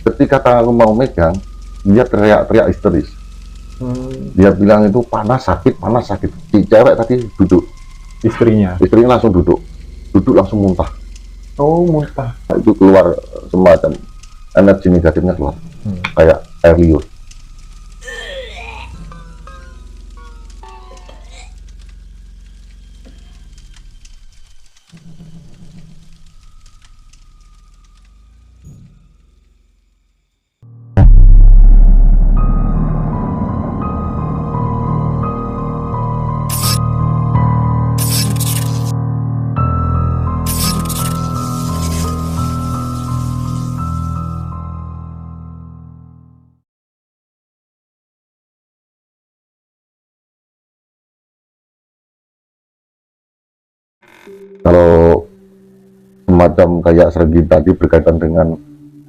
Ketika tanganku mau megang, dia teriak-teriak histeris. Dia bilang itu panas sakit. Si cewek tadi duduk, Istrinya. istrinya langsung duduk langsung muntah. Oh, muntah. Nah, itu keluar semacam energi negatifnya keluar, kayak air liur. Kalau semacam kayak Sergi tadi berkaitan dengan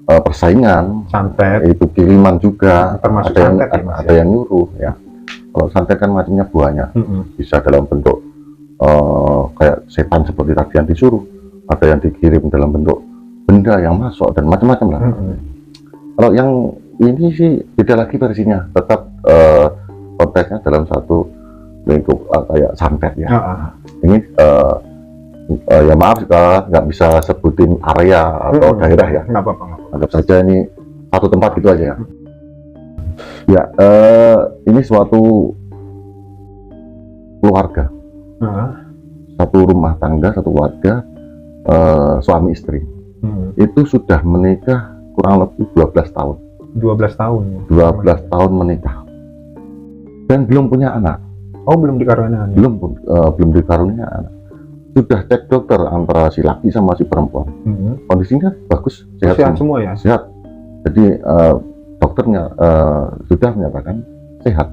persaingan, Santet. itu kiriman juga, Termasuk ada yang santet ya, Mas, ada yang nyuruh ya. Kalau santet kan macamnya banyak, bisa dalam bentuk kayak setan seperti tadi yang disuruh, ada yang dikirim dalam bentuk benda yang masuk dan macam-macam lah. Kalau yang ini sih beda lagi versinya, tetap konteksnya dalam satu lingkup kayak santet ya. Ini ya maaf nggak bisa sebutin area atau daerah ya. Nggak apa-apa. Anggap saja ini satu tempat gitu aja ya. Ya, ini suatu keluarga, satu rumah tangga, satu keluarga, suami istri. Itu sudah menikah kurang lebih 12 tahun. 12 tahun. 12 tahun menikah dan belum punya anak. Oh, belum dikaruniai. Belum dikaruniai anak. Sudah cek dokter antara si laki sama si perempuan. Kondisinya bagus, sehat semua ya. Sehat. Jadi dokternya sudah menyatakan sehat.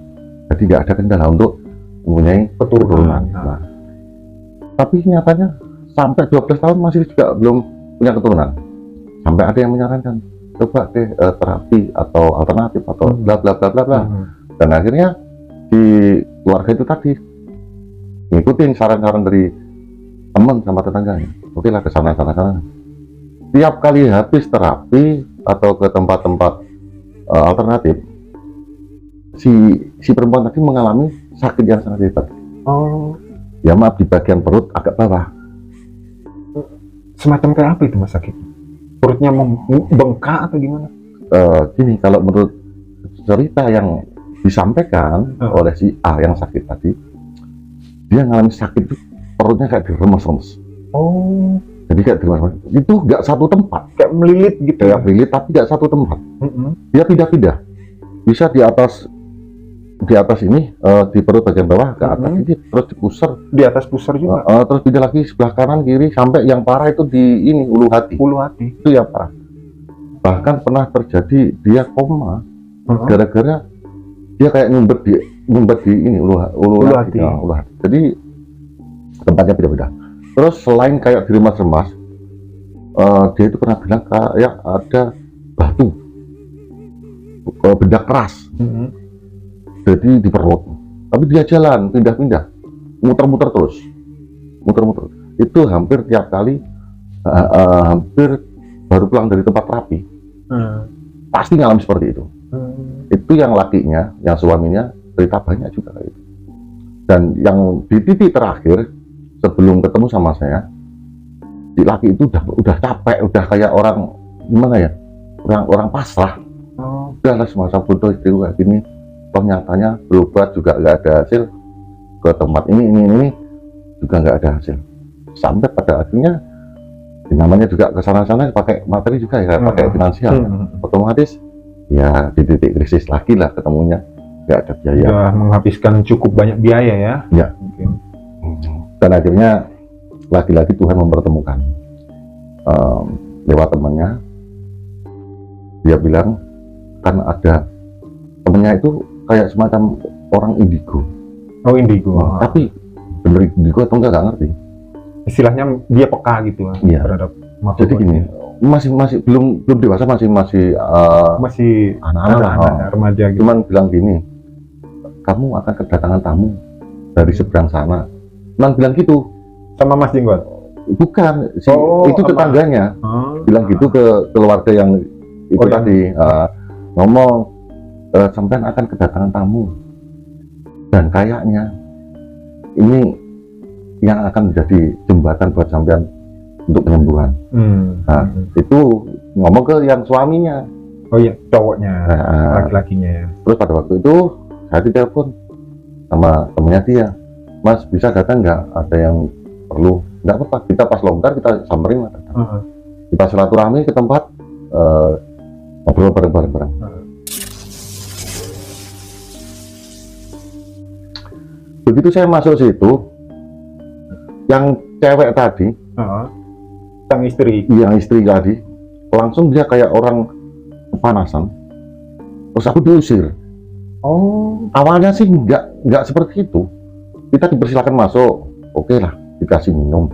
Jadi nggak ada kendala untuk mempunyai keturunan. Nah, tapi nyatanya sampai 12 tahun masih juga belum punya keturunan. Sampai ada yang menyarankan coba deh terapi atau alternatif atau bla bla bla bla bla. Dan akhirnya di keluarga itu tadi ngikutin saran-saran dari teman sama tetangganya. Oke lah, ke sana. Tiap kali habis terapi atau ke tempat-tempat alternatif, si perempuan tadi mengalami sakit yang sangat hebat. Oh, ya maaf, di bagian perut agak bawah. Semacam kayak apa itu Mas sakit? Perutnya membengkak atau gimana? Gini, kalau menurut cerita yang disampaikan oleh si A yang sakit tadi, dia mengalami sakit itu perutnya kayak diremes-remes. Oh, jadi kayak diremes-remes. Itu nggak satu tempat, kayak melilit gitu. Kayak melilit, tapi nggak satu tempat. Dia pindah-pindah. Bisa di atas ini, di perut bagian bawah ke atas ini, terus di pusar. Di atas pusar juga. Terus pindah lagi sebelah kanan kiri sampai yang parah itu di ini ulu hati. Itu yang parah. Bahkan pernah terjadi dia koma gara-gara dia kayak ngumpet di ini ulu hati. Jadi tempatnya beda-beda. Terus selain kayak diremas-remas, dia itu pernah bilang kayak ada batu, benda keras, jadi di perut. Tapi dia jalan pindah-pindah, muter-muter terus. Itu hampir tiap kali, hampir baru pulang dari tempat terapi, pasti ngalami seperti itu. Itu yang lakinya, yang suaminya cerita banyak juga kayak itu. Dan yang di titik terakhir sebelum ketemu sama saya, si laki itu udah capek, udah kayak orang gimana ya, orang pasrah. Udah lah semacam foto istri kayak gini, toh nyatanya berobat juga nggak ada hasil, ke tempat ini juga nggak ada hasil, sampai pada akhirnya namanya juga kesana-sana pakai materi juga ya, pakai finansial, otomatis ya di titik krisis lagi lah ketemunya, nggak ada biaya. Sudah menghabiskan cukup banyak biaya ya. Ya. Mungkin. Dan akhirnya lagi-lagi Tuhan mempertemukan lewat temannya. Dia bilang kan ada temennya itu kayak semacam orang indigo. Oh, indigo. Tapi bener indigo atau enggak ngerti. Istilahnya dia peka gitu ya, terhadap makhluk. Jadi gini, masih belum dewasa, masih anak-anak, remaja gitu. Cuman bilang gini, kamu akan kedatangan tamu dari seberang sana. Cuman bilang gitu sama Mas Jenggot. Bukan, itu tetangganya bilang gitu ke keluarga yang itu tadi ngomong sampean akan kedatangan tamu dan kayaknya ini yang akan menjadi jembatan buat sampean untuk penyembuhan. Nah, itu ngomong ke yang suaminya. Oh iya, cowoknya, laki-lakinya ya. Terus pada waktu itu saya ditelepon sama temennya dia, Mas bisa datang nggak? Ada yang perlu? Nggak apa-apa, kita pas longgar kita samperin lah. Kita silaturahmi ke tempat ngobrol bareng-bareng. Begitu saya masuk situ, yang cewek tadi, sang istri, yang istri tadi, langsung dia kayak orang kepanasan. Terus aku diusir. Oh, Awalnya sih nggak seperti itu. Kita dipersilakan masuk, oke lah, dikasih minum.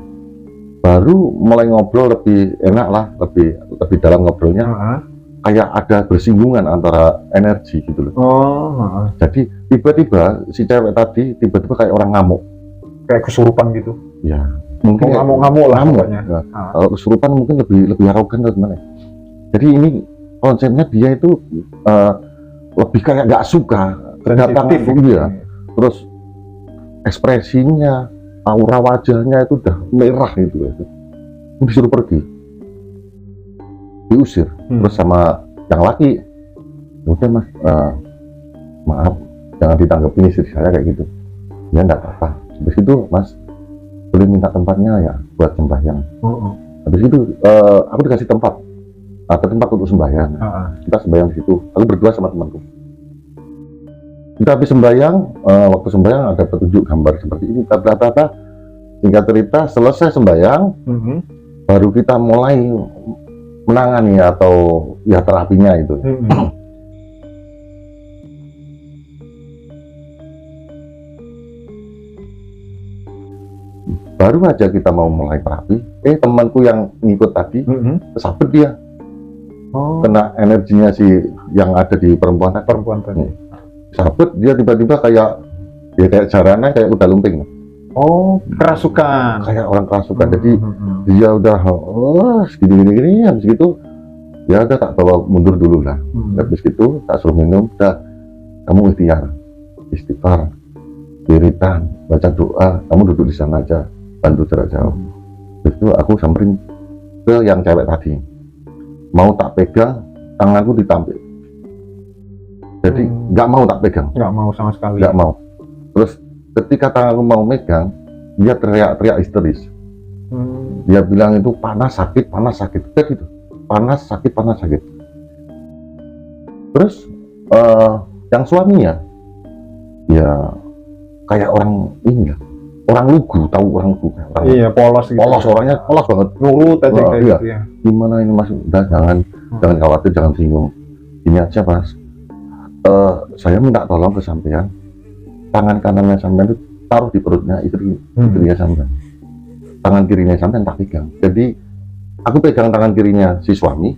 Baru mulai ngobrol lebih enak lah, lebih dalam ngobrolnya. Kayak ada bersinggungan antara energi gitu loh. Jadi tiba-tiba si cewek tadi tiba-tiba kayak orang ngamuk, kayak kesurupan gitu. ya mungkin ngamuk-ngamuk lah ngamuk. pokoknya. Kalau kesurupan mungkin lebih arogan atau gimana. Jadi ini konsepnya dia itu lebih kayak nggak suka kedatangan dia. Terus ekspresinya, aura wajahnya itu udah merah gitu. Disuruh pergi, diusir. Terus sama yang laki, udah Mas, maaf jangan ditanggapin istri saya kayak gitu. Ya nggak apa-apa. Habis itu Mas boleh minta tempatnya ya buat sembahyang. Habis itu aku dikasih tempat, ada tempat untuk sembahyang. Kita sembahyang di situ. Aku berdua sama temanku. Kita habis sembahyang, waktu sembahyang ada petunjuk gambar seperti ini. Singkat cerita, selesai sembahyang, baru kita mulai menangani atau ya terapinya itu. Baru aja kita mau mulai terapi, temanku yang ngikut tadi, kesabet dia. Kena energinya si yang ada di perempuan tadi. Sabet dia tiba-tiba kayak jarannya kayak udah lumping. Kerasukan. Kayak orang kerasukan. Jadi dia udah gini habis gitu ya udah tak bawa mundur dulu lah. Habis gitu tak suruh minum, udah kamu istighfar, wiritan, baca doa, kamu duduk di sana aja, bantu jarak jauh. Habis itu aku samperin ke yang cewek tadi, mau tak pegang, tanganku ditampil. Jadi nggak mau tak pegang, nggak mau sama sekali, nggak mau. Terus ketika tanganku mau megang, dia teriak-teriak histeris. Dia bilang itu panas sakit kayak gitu, panas sakit. Terus yang suaminya ya kayak orang ini ya, orang lugu, tahu orang lugu, iya, polos gitu. Orangnya polos banget, nurut aja kayak iya. gitu ya. Gimana ini Mas, udah jangan khawatir, jangan bingung, ini aja Mas, saya minta tolong ke sampean, tangan kanannya sampean itu taruh di perutnya istrinya sampean, tangan kirinya sampean tak pegang. Jadi aku pegang tangan kirinya si suami,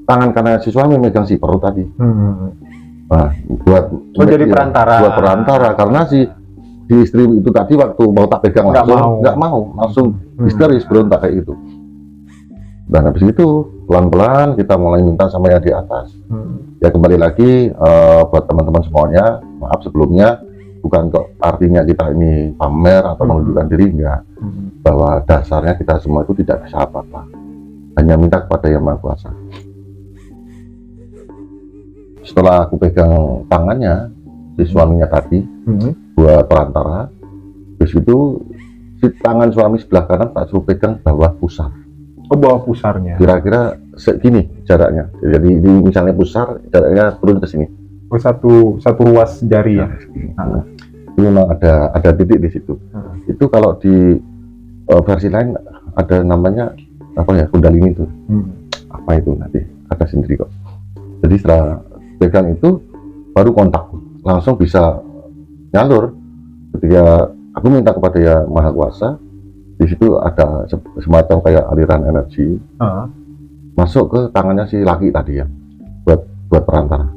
tangan kanannya si suami megang si perut tadi. Nah, buat jadi perantara, karena si istri itu tadi waktu mau tak pegang langsung nggak mau, langsung histeris, berontak kayak gitu. Dan habis itu pelan-pelan kita mulai minta sama yang di atas. Ya kembali lagi buat teman-teman semuanya, maaf sebelumnya, bukan kok artinya kita ini pamer atau menunjukkan diri, enggak. Bahwa dasarnya kita semua itu tidak bisa apa-apa, hanya minta kepada Yang Maha Kuasa. Setelah aku pegang tangannya si suaminya tadi, buat perantara, terus itu si tangan suami sebelah kanan tak suruh pegang bawah pusar. Bawah pusarnya kira-kira segini jaraknya. Jadi ini misalnya pusar, jaraknya turun ke sini. Satu ruas jari ya. Itu memang ada titik di situ. Itu kalau di versi lain ada namanya apa ya, kundalini itu. Apa itu nanti ada sendiri kok. Jadi setelah pegang itu baru kontak, langsung bisa nyalur. Ketika aku minta kepada Yang Maha Kuasa, di situ ada semacam kayak aliran energi masuk ke tangannya si laki tadi ya, buat perantara.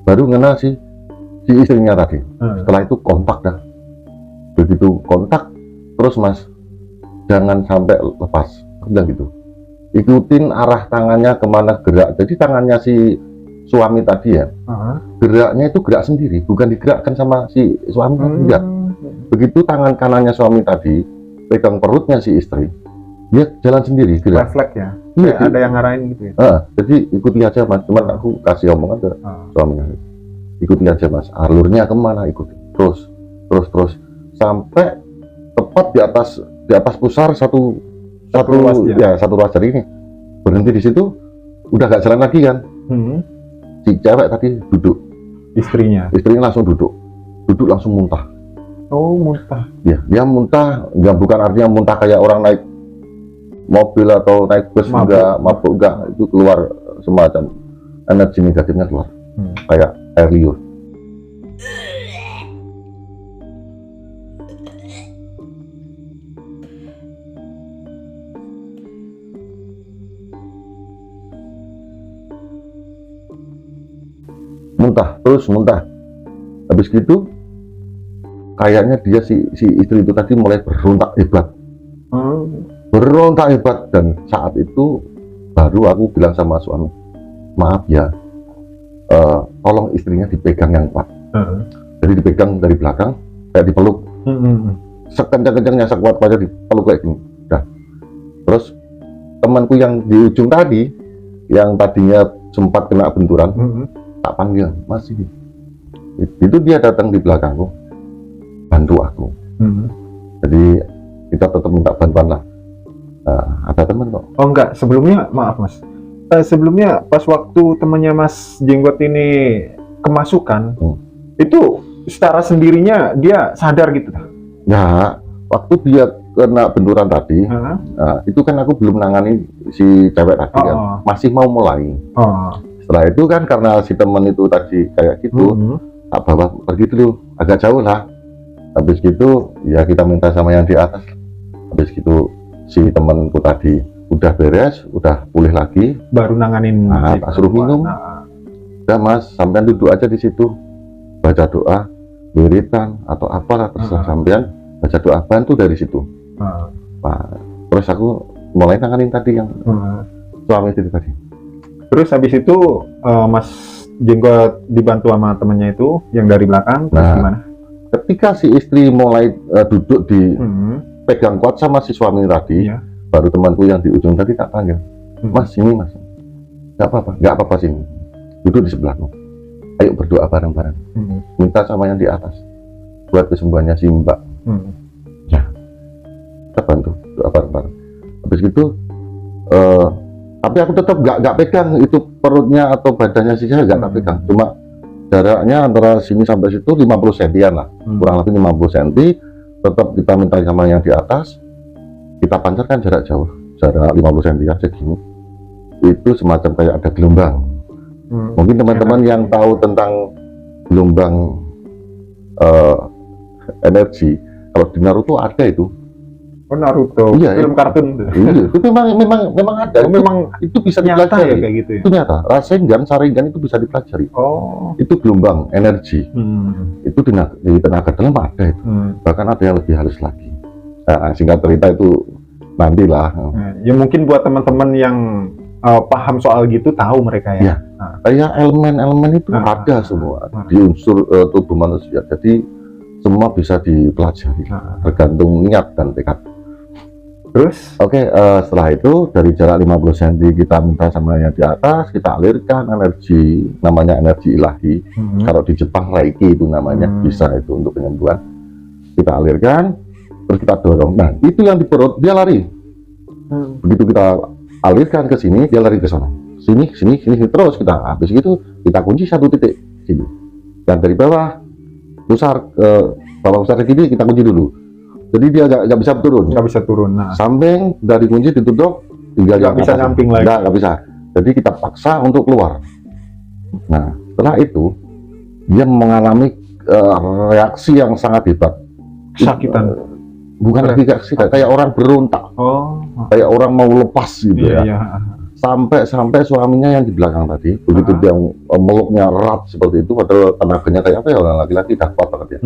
Baru ngena si istrinya tadi. Setelah itu kontak dah. Begitu kontak terus Mas, jangan sampai lepas. Aku bilang gitu. ikutin arah tangannya kemana gerak. Jadi tangannya si suami tadi ya, geraknya itu gerak sendiri, bukan digerakkan sama si suami tadi, enggak. Begitu tangan kanannya suami tadi pegang perutnya si istri, dia jalan sendiri gerak. Refleks ya. Iya, Kayak ada yang ngarahin gitu ya. jadi ikuti aja mas, cuman aku kasih omongan ke suaminya, ikuti aja mas, alurnya kemana ikuti, terus sampai tepat di atas pusar satu ruas jadi ini berhenti di situ, udah gak jalan lagi kan. Si cewek tadi duduk, istrinya langsung duduk langsung muntah. Oh, muntah. Ya, dia muntah, nggak, bukan artinya muntah kayak orang naik mobil atau naik bus, mabuk enggak, itu keluar semacam energi negatifnya keluar, kayak air liur. Muntah. Habis gitu kayaknya dia si istri itu tadi mulai berontak hebat. Dan saat itu baru aku bilang sama suami, maaf ya, tolong istrinya dipegang yang kuat. Jadi dipegang dari belakang kayak dipeluk, sekencang-kencangnya, sekuat-kuatnya dipeluk kayak gini. Nah, terus temanku yang di ujung tadi, yang tadinya sempat kena benturan, tak panggil, Mas ini. Itu dia datang di belakangku, bantu aku. Jadi kita tetap minta bantuan lah. Ada teman kok. Oh enggak, sebelumnya maaf mas. Sebelumnya pas waktu temannya Mas Jenggot ini kemasukan, itu secara sendirinya dia sadar gitu? Ya, waktu dia kena benturan tadi, itu kan aku belum nangani si cewek tadi kan, masih mau mulai. Setelah itu kan karena si teman itu tadi kayak gitu, tak bawa pergi dulu, agak jauh lah. Habis gitu ya kita minta sama yang di atas. Habis gitu si temanku tadi udah beres, udah pulih lagi, baru nanganin. Tak suruh minum. Udah mas, sampean duduk aja di situ, baca doa, wiritan atau apalah terserah sampean, baca doa, bantu dari situ. Terus aku mulai nanganin tadi yang suami itu tadi. Terus habis itu Mas Jenggot dibantu sama temannya itu yang dari belakang. Terus gimana? Ketika si istri mulai duduk di pegang kuat sama si suami tadi, baru temanku yang di ujung tadi tak panggil, Mas sini mas, nggak apa-apa sini, duduk di sebelahku, ayo berdoa bareng-bareng, minta sama yang di atas buat kesembuhannya si mbak. Ya, kita bantu doa bareng-bareng. Habis gitu tapi aku tetap nggak pegang itu perutnya atau badannya sih, saya nggak pegang, cuma jaraknya antara sini sampai situ 50 cm lah, kurang lebih 50 cm. Tetap kita minta sama yang di atas, kita pancarkan jarak jauh, jarak 50 cm aja gini. Itu semacam kayak ada gelombang. Mungkin teman-teman yang tahu tentang gelombang energi, kalau di Naruto ada itu. Oh Naruto, iya, film kartun. Iya, itu memang ada. Itu bisa dipelajari. Ya, kayak gitu ya? Itu nyata. Rasengan, Sharingan itu bisa dipelajari. Itu gelombang energi. Itu di tenaga dalam ada itu. Bahkan ada yang lebih halus lagi. Singkat cerita itu nantilah. Ya mungkin buat teman-teman yang paham soal gitu tahu mereka ya. Kayak elemen-elemen itu ada semua di unsur tubuh manusia. Jadi semua bisa dipelajari. Tergantung niat dan tekad. Terus? Setelah itu dari jarak 50 cm kita minta sama yang di atas, kita alirkan energi, namanya energi ilahi. Kalau di Jepang Reiki itu namanya, bisa itu untuk penyembuhan. Kita alirkan, terus kita dorong. Nah, itu yang di perut, dia lari. Begitu kita alirkan ke sini, dia lari ke sana. Sini, terus kita habis itu kita kunci satu titik sini. Dan dari bawah pusar ke bawah pusar ke kiri kita kunci dulu. Jadi dia nggak bisa turun. Samping dari kunci ditutup, tinggal nggak bisa nyamping lagi. Nggak bisa. Jadi kita paksa untuk keluar. Nah, setelah itu dia mengalami reaksi yang sangat hebat. Kesakitan. Bukan lagi kayak orang berontak. Kayak orang mau lepas gitu ya. Sampai suaminya yang di belakang tadi, begitu dia meluknya erat seperti itu, padahal tenaganya kayak apa ya, orang laki-laki dah kuat banget ya.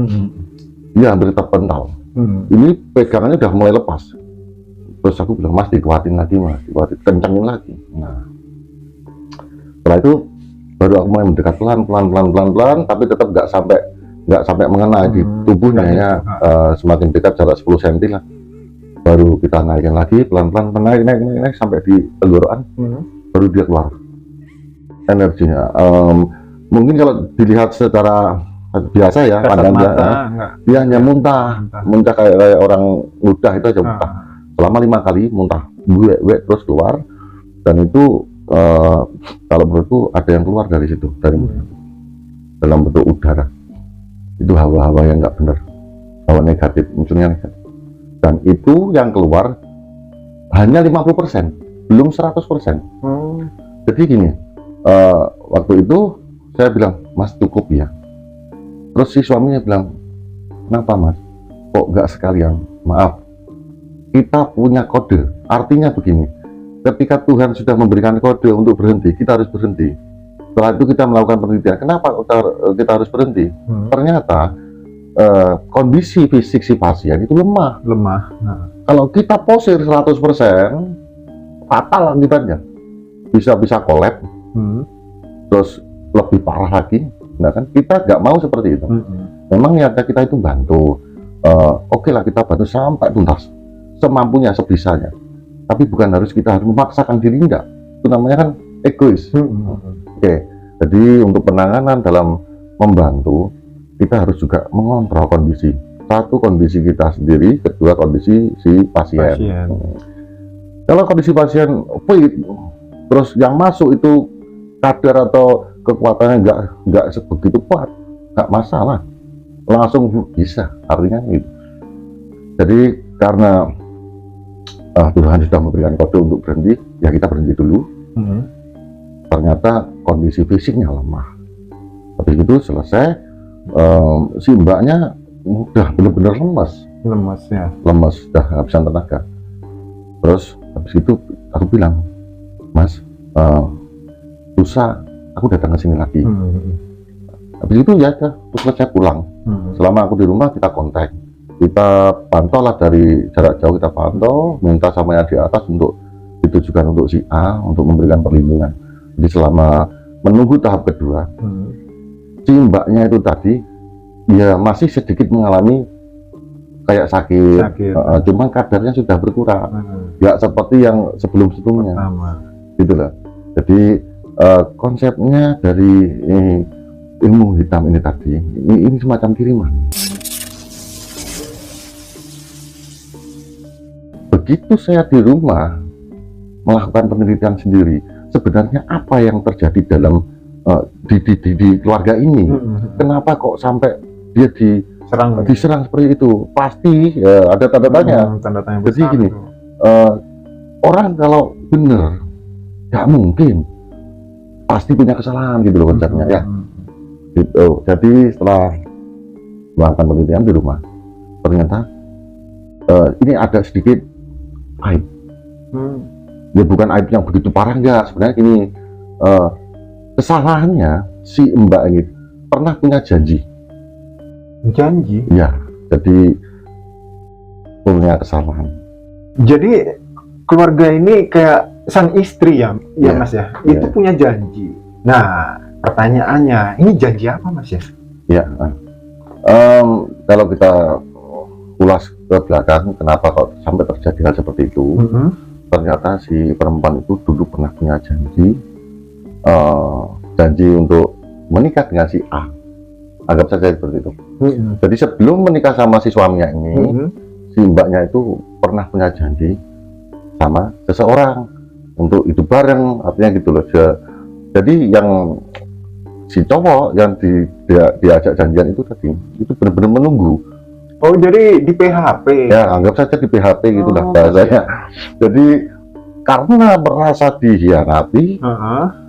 Dia hampir terpental. Ini pegangannya udah mulai lepas. Terus aku bilang, Mas dikuatin lagi Mas, dikuatin, kencengin lagi. Nah setelah itu baru aku mulai mendekat pelan, tapi tetap nggak sampai mengena di tubuhnya ya. Semakin dekat jarak 10 cm lah, baru kita naikin lagi pelan-pelan, naik sampai di tenggorokan. Baru dia keluar energinya. Mungkin kalau dilihat secara biasa ya, pandang dia hanya muntah kayak orang mudah itu aja, muntah selama 5 kali, muntah buek terus keluar. Dan itu kalau menurutku ada yang keluar dari situ, dalam bentuk udara. Itu hawa-hawa yang nggak benar, hawa negatif, munculnya negatif. Dan itu yang keluar hanya 50%, belum 100%. Jadi gini, waktu itu saya bilang, Mas cukup ya. Terus si suaminya bilang, kenapa Mas? Kok nggak sekalian? Maaf, kita punya kode. Artinya begini, ketika Tuhan sudah memberikan kode untuk berhenti, kita harus berhenti. Setelah itu kita melakukan penelitian, kenapa kita harus berhenti? Ternyata kondisi fisik si pasien itu lemah. Kalau kita posir 100%, fatal akibatnya. Bisa kolaps, terus lebih parah lagi. Nah kan kita nggak mau seperti itu. Memang niatnya kita itu bantu. Oke lah, kita bantu sampai tuntas, semampunya, sebisanya. Tapi bukan kita harus memaksakan diri, enggak. Itu namanya kan egois. Oke, jadi untuk penanganan dalam membantu, kita harus juga mengontrol kondisi. Satu, kondisi kita sendiri. Kedua, kondisi si pasien. Kalau kondisi pasien fit, terus yang masuk itu kadar atau kekuatannya nggak sebegitu kuat, nggak masalah, langsung bisa, artinya gitu. Jadi karena Tuhan sudah memberikan kode untuk berhenti, ya kita berhenti dulu. Ternyata kondisi fisiknya lemah. Habis itu selesai, si mbaknya udah benar-benar lemas, udah habisan tenaga. Terus habis itu aku bilang, Mas, lusa aku datang ke sini lagi. Habis itu ya terus selesai pulang. Selama aku di rumah kita kontak, kita pantau lah dari jarak jauh, kita pantau, minta sama yang di atas untuk ditujukan untuk si A untuk memberikan perlindungan. Jadi selama menunggu tahap kedua, si mbaknya itu tadi ya masih sedikit mengalami kayak sakit. Cuman kadarnya sudah berkurang, nggak seperti yang sebelum-sebelumnya, gitu loh. Jadi konsepnya dari ilmu hitam ini tadi, ini semacam kiriman. Begitu saya di rumah melakukan penelitian sendiri, sebenarnya apa yang terjadi dalam di keluarga ini, kenapa kok sampai dia diserang seperti itu? Pasti ada tanda tanya. Jadi gini, orang kalau benar nggak mungkin, pasti punya kesalahan gitu loh konsepnya ya. Gitu. Jadi setelah melakukan penelitian di rumah, ternyata ini ada sedikit aib. Ya bukan aib yang begitu parah, enggak. Sebenarnya ini kesalahannya si mbak ini pernah punya janji. Ya, jadi punya kesalahan. Jadi keluarga ini kayak sang istri ya Mas ya, itu punya janji. Nah pertanyaannya, ini janji apa Mas ya? Ya, kalau kita ulas ke belakang, kenapa kok sampai terjadi hal seperti itu? Ternyata si perempuan itu dulu pernah punya janji untuk menikah dengan si A. Anggap saja seperti itu. Jadi sebelum menikah sama si suaminya ini, si mbaknya itu pernah punya janji sama seseorang untuk hidup bareng, artinya gitu loh. Jadi yang si cowok yang diajak janjian itu tadi, itu benar-benar menunggu. Oh, jadi di PHP? Ya, anggap saja di PHP gitulah bahasanya. Jadi karena merasa dihianati,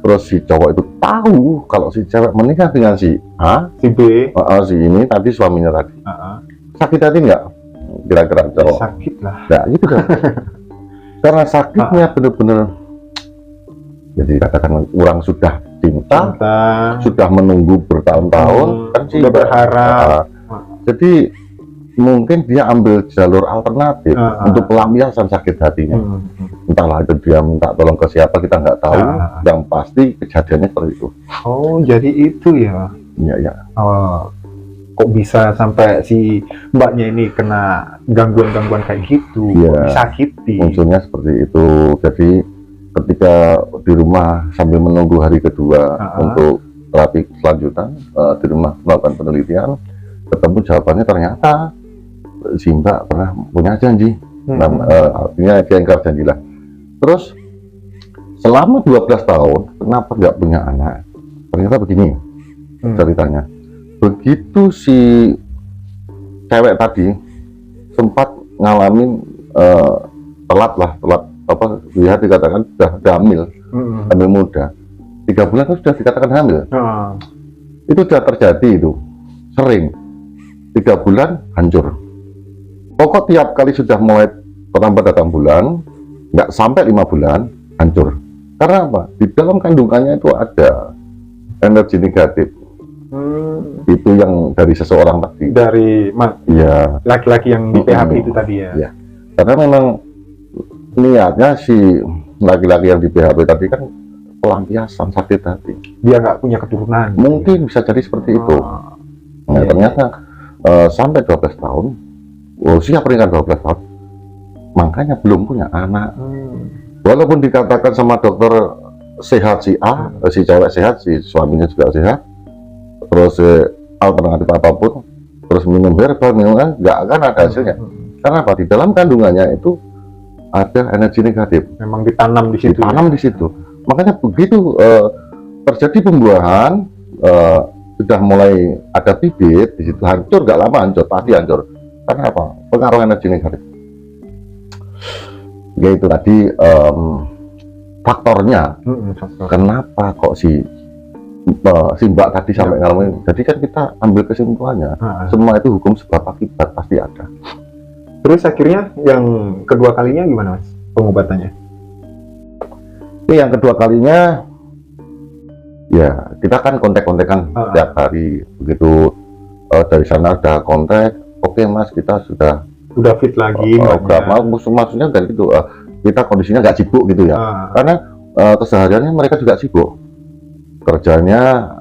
terus si cowok itu tahu kalau si cewek menikah dengan si A, si B, si ini tadi suaminya tadi. Sakit hati nggak? Kira-kira cowok? Sakit lah. Nah, gitu kan. Karena sakitnya benar-benar, jadi katakan orang sudah cinta, sudah menunggu bertahun-tahun, kan sih sudah berharap. Jadi mungkin dia ambil jalur alternatif untuk pelampiasan sakit hatinya. Entahlah itu dia minta tolong ke siapa, kita nggak tahu. Yang pasti kejadiannya seperti itu. Oh, jadi itu ya. Iya, ya. Kok bisa sampai si mbaknya ini kena gangguan-gangguan kayak gitu, Iya, disakiti. munculnya seperti itu. Jadi ketika di rumah sambil menunggu hari kedua untuk terapi selanjutan, di rumah melakukan penelitian, ketemu jawabannya ternyata si mbak pernah punya janji. Artinya dia ingkar janji lah. Terus selama 12 tahun kenapa nggak punya anak? Ternyata begini ceritanya. Begitu si cewek tadi sempat ngalamin telat apa dia dikatakan sudah hamil muda, 3 bulan kan sudah dikatakan hamil. Itu sudah terjadi, itu sering 3 bulan hancur. Pokok tiap kali sudah mulai terlambat datang bulan, nggak sampai 5 bulan hancur. Karena apa? Di dalam kandungannya itu ada energi negatif. Itu yang dari seseorang tadi. Dari ya, laki-laki yang di PHP itu tadi ya. Ya. Karena memang niatnya si laki-laki yang di PHP tadi kan pelampiasan sakit hati. Dia nggak punya keturunan. Mungkin bisa jadi seperti itu. Nah, ternyata sampai 12 tahun, usia pernikahan 12 tahun, makanya belum punya anak. Walaupun dikatakan sama dokter sehat si A, si cewek sehat, si suaminya juga sehat, terus alternatif apapun, terus minum herbal, nggak akan ada hasilnya. Karena apa? Di dalam kandungannya itu ada energi negatif. Memang ditanam di situ. Ditanam di situ. Makanya begitu terjadi pembuahan, sudah mulai ada bibit di situ, hancur, nggak lama hancur, pasti hancur. Karena apa? Pengaruh energi negatif. Ya itu tadi faktornya. Kenapa kok si mbak tadi sampai ngalamin? Jadi kan kita ambil kesimpulannya, semua itu hukum sebab akibat pasti ada. Terus akhirnya yang kedua kalinya gimana, Mas, pengobatannya? Yang kedua kalinya, ya kita kan kontak-kontakan tiap hari. Begitu dari sana ada kontak, oke Mas, kita sudah fit lagi. Maksudnya kan gitu, kita kondisinya nggak sibuk gitu ya. Karena kesehariannya mereka juga sibuk. Kerjanya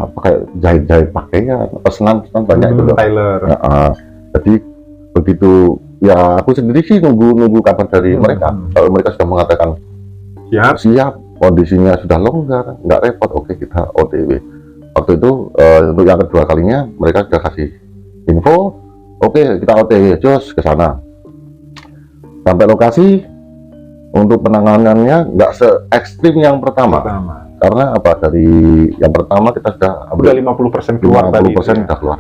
apa kayak jahit-jahit pakaian, pesanan banyak itu loh. Tailor. Jadi begitu ya, aku sendiri sih nunggu kabar dari mereka. Kalau mereka sudah mengatakan siap, kondisinya sudah longgar, nggak repot, oke kita OTW. Waktu itu untuk yang kedua kalinya mereka sudah kasih info, oke kita OTW, jos ke sana. Sampai lokasi, untuk penanganannya nggak se-ekstrim yang pertama. Karena apa? Dari yang pertama kita sudah udah 50% keluar, 50% sudah keluar.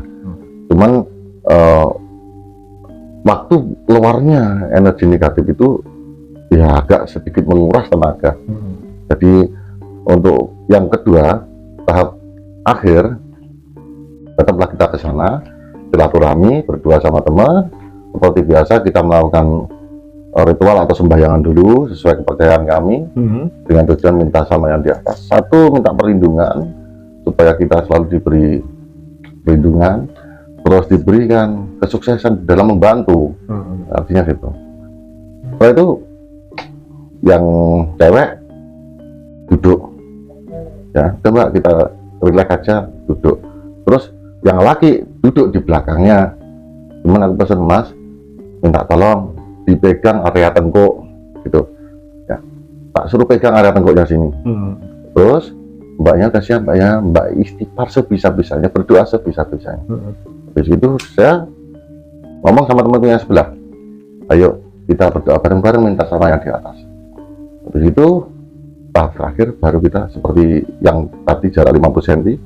Cuman waktu keluarnya energi negatif itu ya agak sedikit menguras tenaga. Jadi untuk yang kedua, tahap akhir, tetaplah kita ke sana, silaturahmi berdua sama teman. Seperti biasa kita melakukan ritual atau sembahyangan dulu sesuai kepercayaan kami, dengan tujuan minta sama yang di atas. Satu, minta perlindungan supaya kita selalu diberi perlindungan, terus diberikan kesuksesan dalam membantu. Artinya gitu. Setelah itu yang cewek duduk, ya coba kita relax aja, duduk. Terus yang laki duduk di belakangnya. Cuman aku pesan, Mas, minta tolong dipegang area tengkuk gitu ya, tak suruh pegang area tengkuknya sini. Terus mbaknya kasihan, mbak istighfar sebisa-bisanya, berdoa sebisa-bisanya. Habis itu saya ngomong sama teman-teman yang sebelah, ayo kita berdoa bareng-bareng minta sama yang di atas. Habis itu tahap terakhir baru kita seperti yang tadi jarak 50 cm.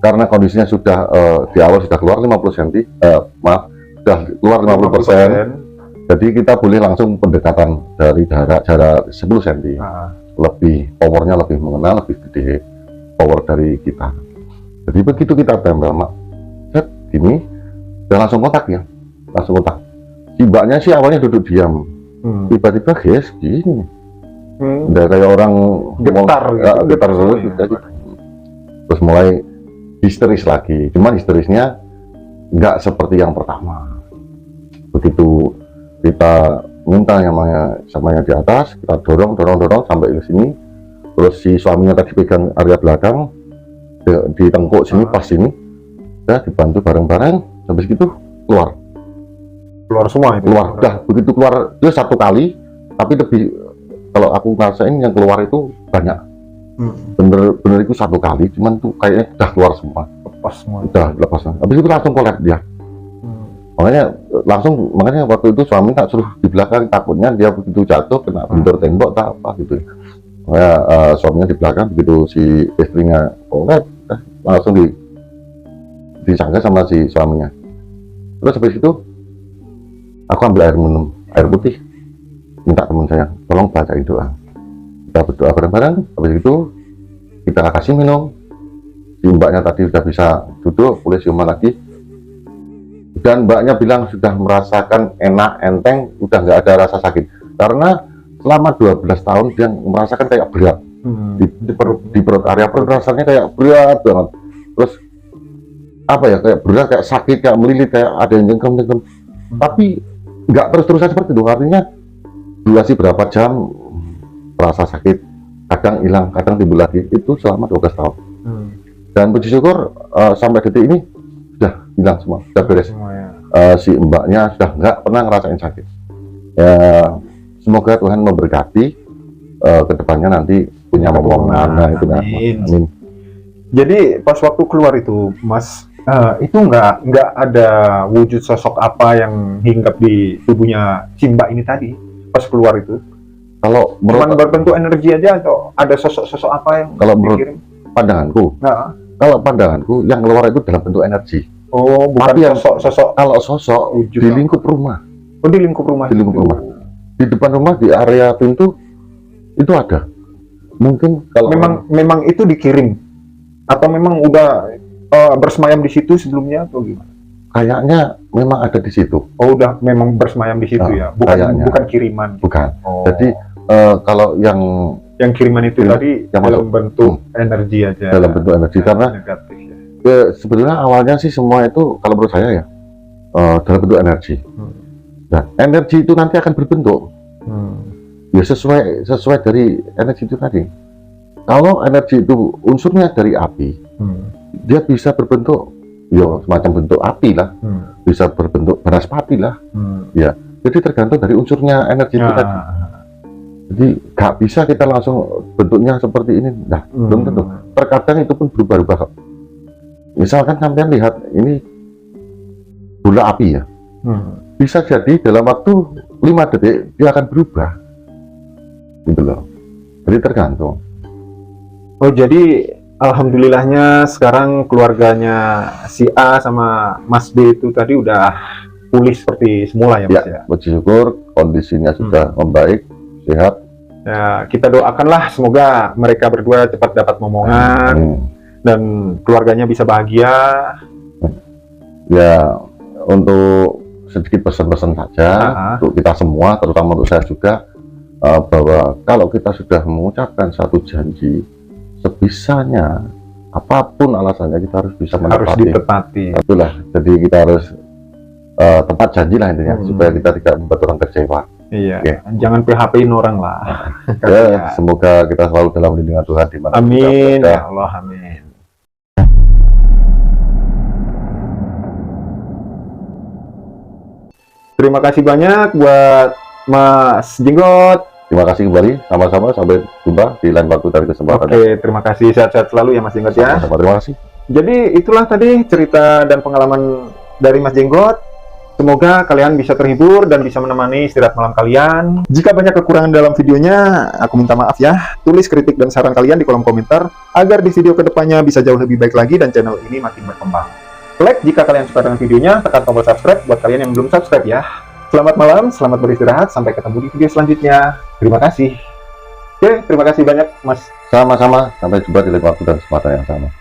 Karena kondisinya sudah di awal sudah keluar 50 cm, sudah keluar 50%. Jadi kita boleh langsung pendekatan dari jarak 10 cm. Lebih powernya, lebih mengenal, lebih gede power dari kita. Jadi begitu kita tempel, Mak, set gini, dan langsung kontak ya, langsung kontak. Si mbaknya sih awalnya duduk diam, tiba-tiba guys gini, udah kayak orang getar, getar gitu. Terus mulai histeris lagi. Cuman histerisnya nggak seperti yang pertama. Begitu kita minta samanya di atas, kita dorong sampai ke sini, terus si suaminya tadi pegang area belakang, di tengkuk sini pas sini, ya dibantu bareng-bareng, habis itu keluar semua itu. Keluar, udah begitu keluar itu satu kali, tapi lebih kalau aku ngerasain yang keluar itu banyak. Bener itu satu kali, cuman tuh kayaknya udah keluar semua. Lepas semua. Udah lepas. Habis itu langsung kolek dia. Makanya waktu itu suami tak suruh di belakang, takutnya dia begitu jatuh kena bentur tembok tak apa gitu. Makanya suaminya di belakang, begitu si istrinya kolek, langsung disangka sama si suaminya. Terus habis itu aku ambil air minum, air putih, minta teman saya tolong bacain doa. Kita berdoa bareng-bareng, habis itu kita kasih minum. Si mbaknya tadi sudah bisa duduk, boleh siuman lagi, dan mbaknya bilang sudah merasakan enak, enteng, udah nggak ada rasa sakit, karena selama 12 tahun dia merasakan kayak berat di perut area perut, rasanya kayak berat banget. Terus apa ya, kayak berat, kayak sakit, kayak melilit, kayak ada yang jengkem, tapi nggak terus-terusan seperti itu. Artinya durasi berapa jam rasa sakit, kadang hilang, kadang timbul lagi, itu selama 12 tahun. Dan puji syukur sampai detik ini sudah hilang semua, sudah beres. Si mbaknya sudah nggak pernah ngerasain sakit. Ya, semoga Tuhan memberkati kedepannya nanti punya momongan itu. Amin. Jadi pas waktu keluar itu, Mas, itu nggak ada wujud sosok apa yang hinggap di tubuhnya si mbak ini tadi pas keluar itu? Kalau cuman berbentuk energi aja atau ada sosok-sosok apa yang kalau menurut dikirim? Pandanganku, kalau pandanganku yang keluar itu dalam bentuk energi. Oh, bukan tapi sosok. Kalau sosok wujud di lingkup rumah. Oh, di lingkup rumah. Di lingkup rumah. Di depan rumah, di area pintu itu ada. Mungkin kalau memang itu dikirim atau memang udah bersemayam di situ sebelumnya atau gimana? Kayaknya memang ada di situ. Oh, udah memang bersemayam di situ ya. Bukan kiriman. Bukan. Oh. Jadi kalau yang kiriman itu tadi yang dalam bentuk energi aja. Dalam bentuk energi, karena negatif ya. Sebenarnya awalnya sih semua itu kalau menurut saya ya dalam bentuk energi. Nah, energi itu nanti akan berbentuk. Ya sesuai dari energi itu tadi. Kalau energi itu unsurnya dari api, dia bisa berbentuk ya semacam bentuk api lah, bisa berbentuk banaspati lah. Ya, jadi tergantung dari unsurnya energi itu tadi. Jadi nggak bisa kita langsung bentuknya seperti ini. Nah, belum tentu. Terkadang itu pun berubah-ubah. Misalkan sampean lihat ini bola api ya, bisa jadi dalam waktu 5 detik dia akan berubah, gitu loh. Jadi tergantung. Oh, jadi alhamdulillahnya sekarang keluarganya si A sama Mas B itu tadi udah pulih seperti semula ya, Mas ya? Puji syukur kondisinya sudah membaik, sehat. Ya, kita doakanlah semoga mereka berdua cepat dapat momongan dan keluarganya bisa bahagia. Ya, untuk sedikit pesan-pesan saja untuk kita semua, terutama untuk saya juga, bahwa kalau kita sudah mengucapkan satu janji, sebisanya apapun alasannya kita harus bisa menepati. Harus ditepati. Itulah, jadi kita harus tepat janji lah intinya, supaya kita tidak membuat orang kecewa. Iya, jangan PHP-in orang lah. Ya, semoga kita selalu dalam lindungan Tuhan di mana. Amin, ya Allah, amin. Terima kasih banyak buat Mas Jenggot. Terima kasih kembali, sama-sama, sampai jumpa di lain waktu dan kesempatan. Oke, terima kasih, sehat-sehat selalu ya Mas Jenggot ya. Sama-sama, terima kasih. Jadi itulah tadi cerita dan pengalaman dari Mas Jenggot. Semoga kalian bisa terhibur dan bisa menemani istirahat malam kalian. Jika banyak kekurangan dalam videonya, aku minta maaf ya. Tulis kritik dan saran kalian di kolom komentar, agar di video kedepannya bisa jauh lebih baik lagi dan channel ini makin berkembang. Like jika kalian suka dengan videonya, tekan tombol subscribe buat kalian yang belum subscribe ya. Selamat malam, selamat beristirahat, sampai ketemu di video selanjutnya. Terima kasih. Oke, terima kasih banyak Mas. Sama-sama, sampai jumpa di lain waktu dan kesempatan yang sama.